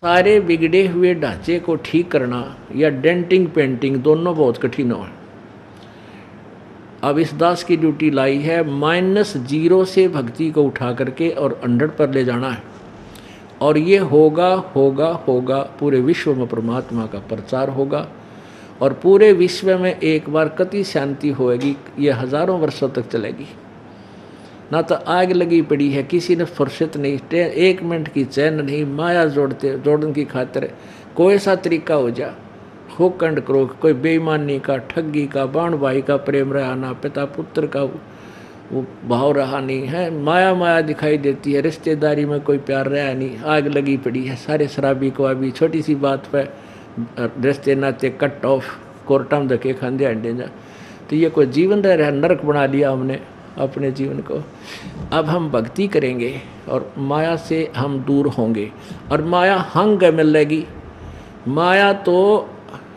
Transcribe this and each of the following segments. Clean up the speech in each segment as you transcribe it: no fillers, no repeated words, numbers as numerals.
सारे बिगड़े हुए ढांचे को ठीक करना या डेंटिंग पेंटिंग दोनों बहुत कठिन है। अब इस दास की ड्यूटी लाई है -0 से भक्ति को उठा करके और 100 पर ले जाना है। और ये होगा होगा होगा, पूरे विश्व में परमात्मा का प्रचार होगा और पूरे विश्व में एक बार कति शांति होएगी। ये हजारों वर्षों तक चलेगी। ना तो आग लगी पड़ी है, किसी ने फुर्सत नहीं, 1 मिनट की चैन नहीं। माया जोड़ने की खातिर कोई सा तरीका हो जा, हो कंड करो, कोई बेईमानी का, ठगी का, बाण भाई का प्रेम रहा ना, पिता पुत्र का वो भाव रहा नहीं है। माया माया दिखाई देती है, रिश्तेदारी में कोई प्यार रहा नहीं। आग लगी पड़ी है, सारे शराबी को अभी छोटी सी बात पर रिश्ते नाते कट ऑफ, कोर्टा में धके खांदे अंडे जा। तो ये कोई जीवन रह रहा, नरक बना लिया हमने अपने जीवन को। अब हम भक्ति करेंगे और माया से हम दूर होंगे और माया हंग मिलेगी। माया तो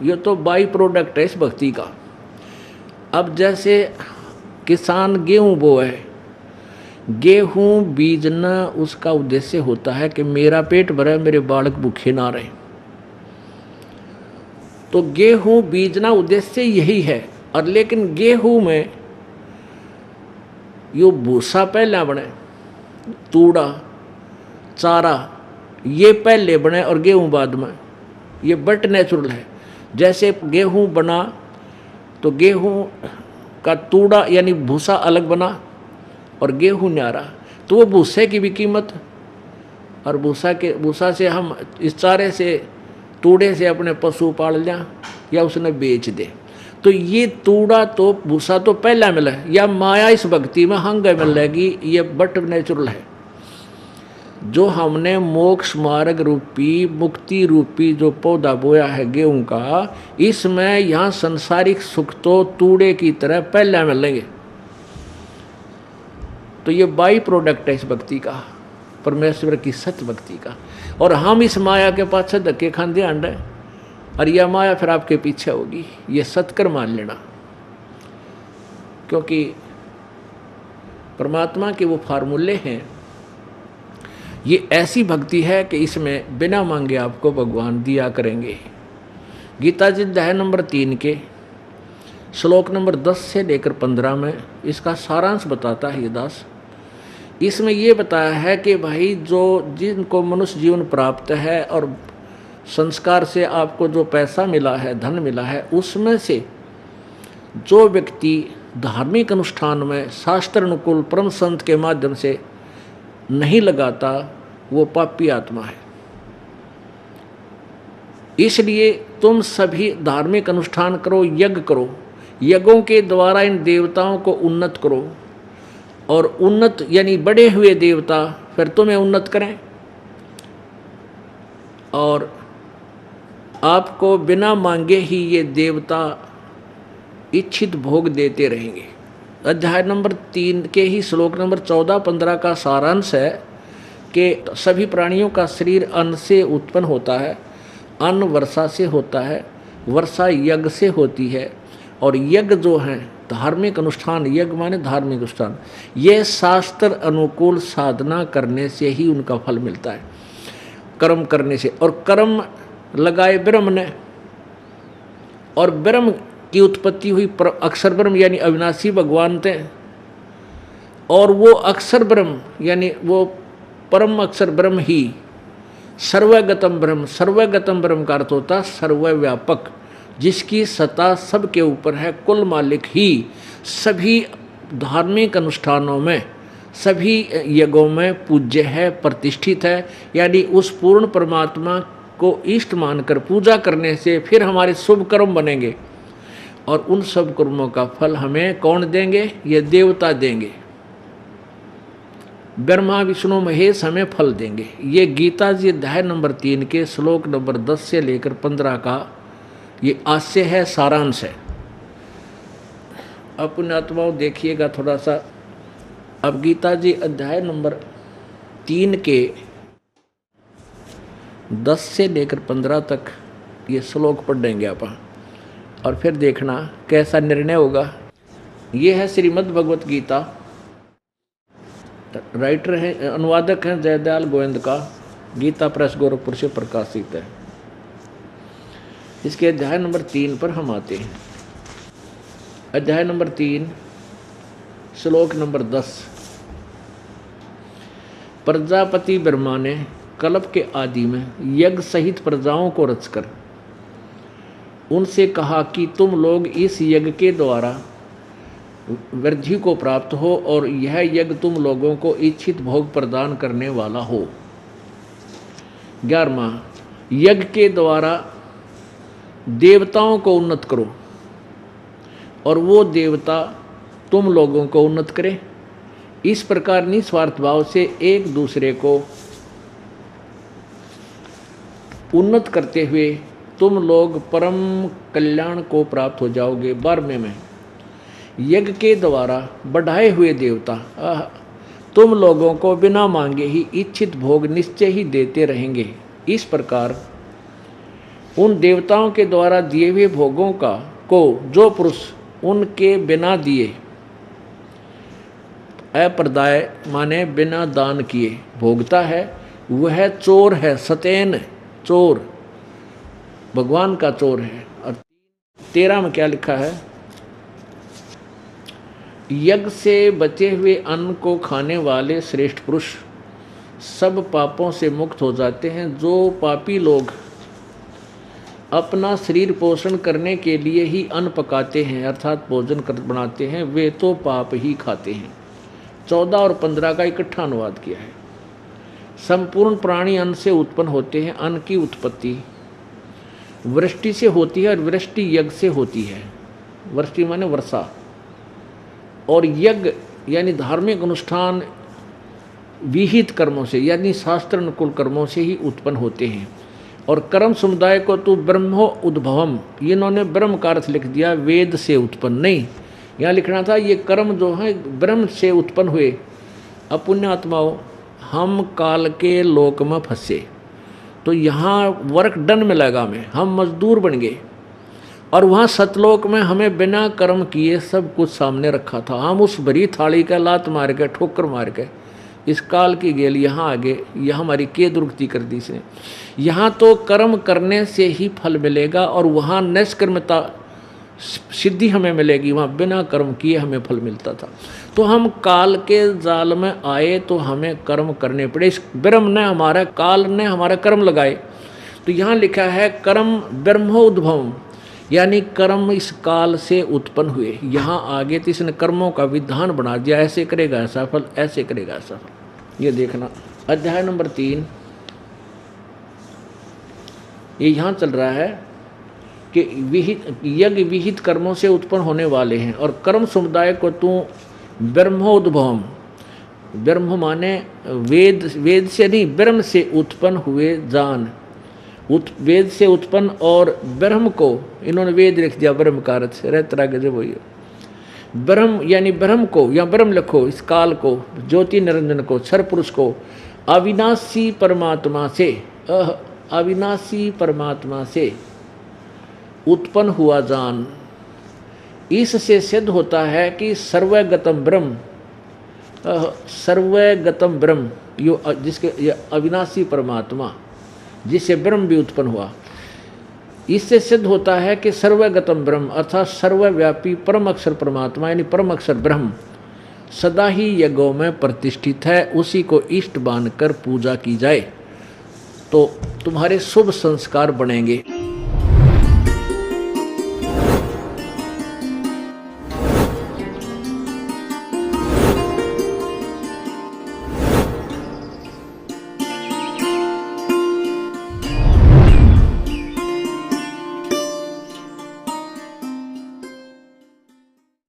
ये तो बाई प्रोडक्ट है इस भक्ति का। अब जैसे किसान गेहूँ बोए, गेहूँ बीजना उसका उद्देश्य होता है कि मेरा पेट भरे, मेरे बालक भूखे ना रहे। तो गेहूँ बीजना उद्देश्य यही है। और लेकिन गेहूँ में यो भूसा पहला बने, तूड़ा चारा ये पहले बने और गेहूँ बाद में, ये बट नेचुरल है। जैसे गेहूँ बना तो गेहूँ का तूड़ा यानी भूसा अलग बना और गेहूँ न्यारा, तो वो भूसे की भी कीमत। और भूसा से हम इस चारे से, तूड़े से अपने पशु पाल लें या उसने बेच दे। तो ये तूड़ा तो भूसा तो पहला मिला है, या माया इस भक्ति में हंग मिलेगी। ये बट नेचुरल है। जो हमने मोक्ष मार्ग रूपी, मुक्ति रूपी जो पौधा बोया है गेहूं का, इसमें यहाँ संसारिक सुख तो तूड़े की तरह पहला मिलेंगे। तो ये बाई प्रोडक्ट है इस भक्ति का, परमेश्वर की सत्य भक्ति का। और हम इस माया के पास धक्के खांदे अंडे, और यह माया फिर आपके पीछे होगी। ये सत्कर मान लेना, क्योंकि परमात्मा के वो फार्मूले हैं। ये ऐसी भक्ति है कि इसमें बिना मांगे आपको भगवान दिया करेंगे। गीता जी अध्याय नंबर 3 के श्लोक नंबर 10 से लेकर 15 में इसका सारांश बताता है ये दास। इसमें ये बताया है कि भाई जो जिनको मनुष्य जीवन प्राप्त है और संस्कार से आपको जो पैसा मिला है, धन मिला है, उसमें से जो व्यक्ति धार्मिक अनुष्ठान में शास्त्र अनुकूल परम संत के माध्यम से नहीं लगाता, वो पापी आत्मा है। इसलिए तुम सभी धार्मिक अनुष्ठान करो, यज्ञ करो, यज्ञों के द्वारा इन देवताओं को उन्नत करो, और उन्नत यानी बढ़े हुए देवता फिर तुम्हें उन्नत करें और आपको बिना मांगे ही ये देवता इच्छित भोग देते रहेंगे। अध्याय नंबर 3 के ही श्लोक नंबर 14-15 का सारांश है कि सभी प्राणियों का शरीर अन्न से उत्पन्न होता है, अन्न वर्षा से होता है, वर्षा यज्ञ से होती है, और यज्ञ जो हैं धार्मिक अनुष्ठान, यज्ञ माने धार्मिक अनुष्ठान, ये शास्त्र अनुकूल साधना करने से ही उनका फल मिलता है, कर्म करने से। और कर्म लगाए ब्रह्म ने, और ब्रह्म की उत्पत्ति हुई अक्षर ब्रह्म यानी अविनाशी भगवान थे, और वो अक्षर ब्रह्म यानी वो परम अक्षर ब्रह्म ही सर्वगतम ब्रह्म। सर्वगतम ब्रह्म का अर्थ होता सर्वव्यापक, जिसकी सत्ता सबके ऊपर है, कुल मालिक ही सभी धार्मिक अनुष्ठानों में, सभी यज्ञों में पूज्य है, प्रतिष्ठित है। यानी उस पूर्ण परमात्मा को इष्ट मानकर पूजा करने से फिर हमारे शुभ कर्म बनेंगे, और उन सब कर्मों का फल हमें कौन देंगे? ये देवता देंगे। ब्रह्मा विष्णु महेश हमें फल देंगे। ये गीता जी अध्याय नंबर 3 के श्लोक नंबर 10 से लेकर 15 का ये आशय है, सारांश है। अपने आत्माओं देखिएगा थोड़ा सा। अब गीता जी अध्याय नंबर 3 के 10 से लेकर 15 तक ये श्लोक पढ़ेंगे अपन, और फिर देखना कैसा निर्णय होगा। ये है श्रीमद् भगवत गीता। राइटर है, अनुवादक हैं जयदयाल गोविंद का, गीता प्रेस गोरखपुर से प्रकाशित है। इसके अध्याय नंबर 3 पर हम आते हैं। अध्याय नंबर 3 श्लोक नंबर 10। प्रजापति ब्रह्मा ने कल्प के आदि में यज्ञ सहित प्रजाओं को रचकर उनसे कहा कि तुम लोग इस यज्ञ के द्वारा वृद्धि को प्राप्त हो और यह यज्ञ तुम लोगों को इच्छित भोग प्रदान करने वाला हो। 11वां, यज्ञ के द्वारा देवताओं को उन्नत करो और वो देवता तुम लोगों को उन्नत करे। इस प्रकार निस्वार्थ भाव से एक दूसरे को उन्नत करते हुए तुम लोग परम कल्याण को प्राप्त हो जाओगे। 12वें में, यज्ञ के द्वारा बढ़ाए हुए देवता तुम लोगों को बिना मांगे ही इच्छित भोग निश्चय ही देते रहेंगे। इस प्रकार उन देवताओं के द्वारा दिए हुए भोगों को जो पुरुष उनके बिना दिए, अप्रदाय माने बिना दान किए भोगता है, वह चोर है, सतेन चोर, भगवान का चोर है। और 13 में क्या लिखा है, यज्ञ से बचे हुए अन्न को खाने वाले श्रेष्ठ पुरुष सब पापों से मुक्त हो जाते हैं। जो पापी लोग अपना शरीर पोषण करने के लिए ही अन्न पकाते हैं अर्थात भोजन बनाते हैं, वे तो पाप ही खाते हैं। 14 और 15 का इकट्ठा अनुवाद किया है। संपूर्ण प्राणी अन्न से उत्पन्न होते हैं। अन्न की उत्पत्ति वृष्टि से होती है और वृष्टि यज्ञ से होती है। वृष्टि माने वर्षा, और यज्ञ यानी धार्मिक अनुष्ठान विहित कर्मों से यानी शास्त्र अनुकूल कर्मों से ही उत्पन्न होते हैं। और कर्म समुदाय को तो ब्रह्मो उद्भवम, इन्होंने ब्रह्म का अर्थ लिख दिया, वेद से उत्पन्न नहीं। यहाँ लिखना था ये कर्म जो है ब्रह्म से उत्पन्न हुए। अपुण्यात्माओं, हम काल के लोक में फंसे तो यहाँ वर्क डन में लगा में हम मजदूर बन गए, और वहाँ सतलोक में हमें बिना कर्म किए सब कुछ सामने रखा था। हम उस भरी थाली का लात मार के ठोकर मार के इस काल की गेल यहाँ आगे, यह हमारी के दुर्गति कर दी से। यहाँ तो कर्म करने से ही फल मिलेगा और वहाँ निष्कर्मता सिद्धि हमें मिलेगी, वहाँ बिना कर्म किए हमें फल मिलता था। तो हम काल के जाल में आए तो हमें कर्म करने पड़े। इस ब्रह्म ने हमारा, काल ने हमारा कर्म लगाए। तो यहाँ लिखा है कर्म ब्रह्मोद्भव, यानी कर्म इस काल से उत्पन्न हुए। यहाँ आगे तो इसने कर्मों का विधान बना दिया, ऐसे करेगा ऐसा फल, ऐसे करेगा ऐसा फल। ये देखना अध्याय नंबर 3 ये यहाँ चल रहा है कि यज्ञ विहित कर्मों से उत्पन्न होने वाले हैं और कर्म समुदाय को तू ब्रह्मोद्भवम, ब्रह्म माने वेद, वेद से नहीं ब्रह्म से उत्पन्न हुए जान, वेद से उत्पन्न। और ब्रह्म को इन्होंने वेद लिख दिया, ब्रह्म का अर्थ रहता गजब हुई। ब्रह्म यानी ब्रह्म को या ब्रह्म लिखो, इस काल को, ज्योति निरंजन को, क्षर पुरुष को अविनाशी परमात्मा से, अविनाशी परमात्मा से उत्पन्न हुआ जान। इससे सिद्ध होता है कि सर्वगतम ब्रह्म, सर्वगतम ब्रह्म यो जिसके अविनाशी परमात्मा जिससे ब्रह्म भी उत्पन्न हुआ, इससे सिद्ध होता है कि सर्वगतम ब्रह्म अर्थात सर्वव्यापी परम अक्षर परमात्मा यानी परम अक्षर ब्रह्म सदा ही यज्ञों में प्रतिष्ठित है। उसी को इष्ट मानकर पूजा की जाए तो तुम्हारे शुभ संस्कार बनेंगे।